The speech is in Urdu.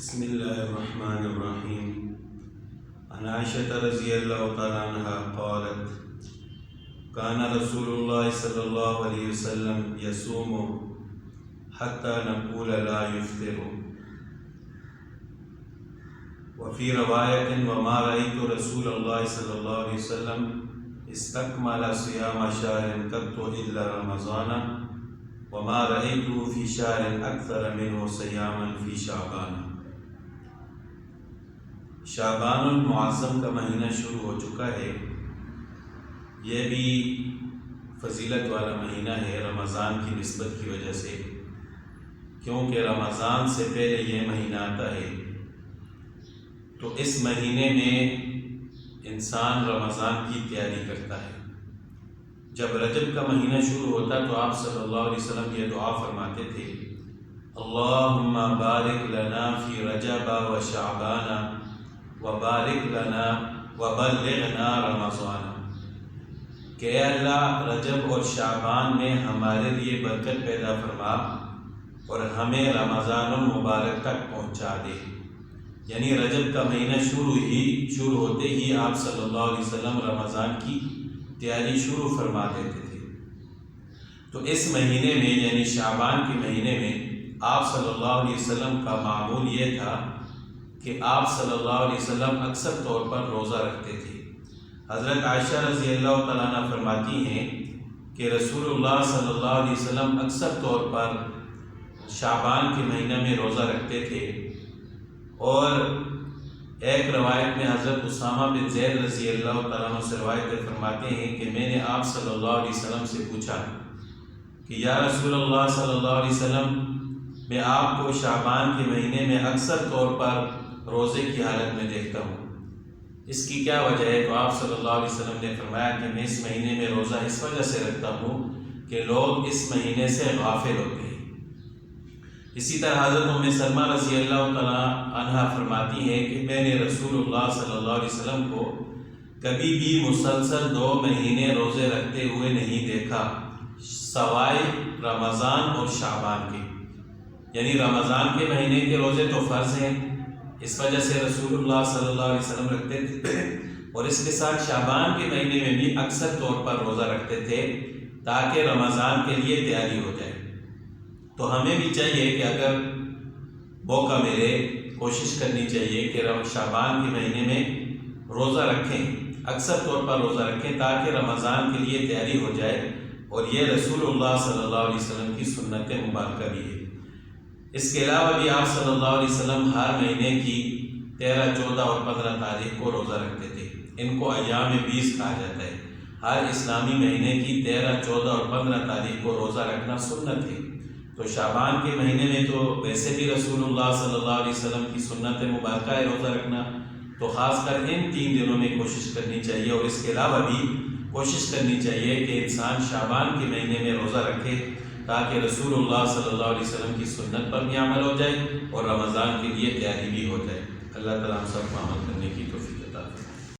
بسم الله الرحمن الرحيم. عن عائشة رضي الله تعالى عنها قالت: كان رسول الله صلى الله عليه وسلم يصوم حتى نقول لا يفطر. وفي رواية: وما رأيت رسول الله صلى الله عليه وسلم استكمل صيام شهر قط إلا رمضان وما رأيته في شهر أكثر منه صياما في شعبان. شعبان المعظم کا مہینہ شروع ہو چکا ہے. یہ بھی فضیلت والا مہینہ ہے رمضان کی نسبت کی وجہ سے، کیونکہ رمضان سے پہلے یہ مہینہ آتا ہے. تو اس مہینے میں انسان رمضان کی تیاری کرتا ہے. جب رجب کا مہینہ شروع ہوتا تو آپ صلی اللہ علیہ وسلم یہ دعا فرماتے تھے: اللہم بارک لنا فی رجب و شعبان وبارک لنا وبلغنا رمضان. کہ اے اللہ رجب اور شعبان میں ہمارے لیے برکت پیدا فرما اور ہمیں رمضان المبارک تک پہنچا دے. یعنی رجب کا مہینہ شروع ہوتے ہی آپ صلی اللہ علیہ وسلم رمضان کی تیاری شروع فرما دیتے تھے. تو اس مہینے میں یعنی شعبان کے مہینے میں آپ صلی اللہ علیہ وسلم کا معمول یہ تھا کہ آپ صلی اللہ علیہ وسلم اکثر طور پر روزہ رکھتے تھے. حضرت عائشہ رضی اللہ تعالیٰ عنہ فرماتی ہیں کہ رسول اللہ صلی اللہ علیہ وسلم اکثر طور پر شعبان کے مہینہ میں روزہ رکھتے تھے. اور ایک روایت میں حضرت اسامہ بن زید رضی اللہ تعالیٰ عنہ سے روایت فرماتے ہیں کہ میں نے آپ صلی اللہ علیہ وسلم سے پوچھا کہ یا رسول اللہ صلی اللہ علیہ وسلم، میں آپ کو شعبان کے مہینے میں اکثر طور پر روزے کی حالت میں دیکھتا ہوں، اس کی کیا وجہ ہے؟ تو آپ صلی اللہ علیہ وسلم نے فرمایا کہ میں اس مہینے میں روزہ اس وجہ سے رکھتا ہوں کہ لوگ اس مہینے سے غافل ہوتے ہیں. اسی طرح حضرت ام سلمہ رضی اللہ تعالیٰ عنہ فرماتی ہے کہ میں نے رسول اللہ صلی اللہ علیہ وسلم کو کبھی بھی مسلسل 2 مہینے روزے رکھتے ہوئے نہیں دیکھا سوائے رمضان اور شعبان کے. یعنی رمضان کے مہینے کے روزے تو فرض ہیں، اس وجہ سے رسول اللہ صلی اللہ علیہ وسلم رکھتے تھے، اور اس کے ساتھ شعبان کے مہینے میں بھی اکثر طور پر روزہ رکھتے تھے تاکہ رمضان کے لیے تیاری ہو جائے. تو ہمیں بھی چاہیے کہ اگر موقع ملے کوشش کرنی چاہیے کہ شعبان کے مہینے میں روزہ رکھیں، اکثر طور پر روزہ رکھیں تاکہ رمضان کے لیے تیاری ہو جائے. اور یہ رسول اللہ صلی اللہ علیہ وسلم کی سنت مبارکہ بھی ہے. اس کے علاوہ بھی آپ صلی اللہ علیہ وسلم ہر مہینے کی 13، 14 اور 15 تاریخ کو روزہ رکھتے تھے. ان کو ایام 20 کہا جاتا ہے. ہر اسلامی مہینے کی 13، 14 اور 15 تاریخ کو روزہ رکھنا سنت ہے. تو شعبان کے مہینے میں تو ویسے بھی رسول اللہ صلی اللہ علیہ وسلم کی سنت مبارکہ ہے روزہ رکھنا، تو خاص کر ان 3 دنوں میں کوشش کرنی چاہیے. اور اس کے علاوہ بھی کوشش کرنی چاہیے کہ انسان شعبان کے مہینے میں روزہ رکھے تاکہ رسول اللہ صلی اللہ علیہ وسلم کی سنت پر بھی عمل ہو جائے اور رمضان کے لیے تیاری بھی ہو جائے. اللہ تعالیٰ ہم سب کو عمل کرنے کی توفیق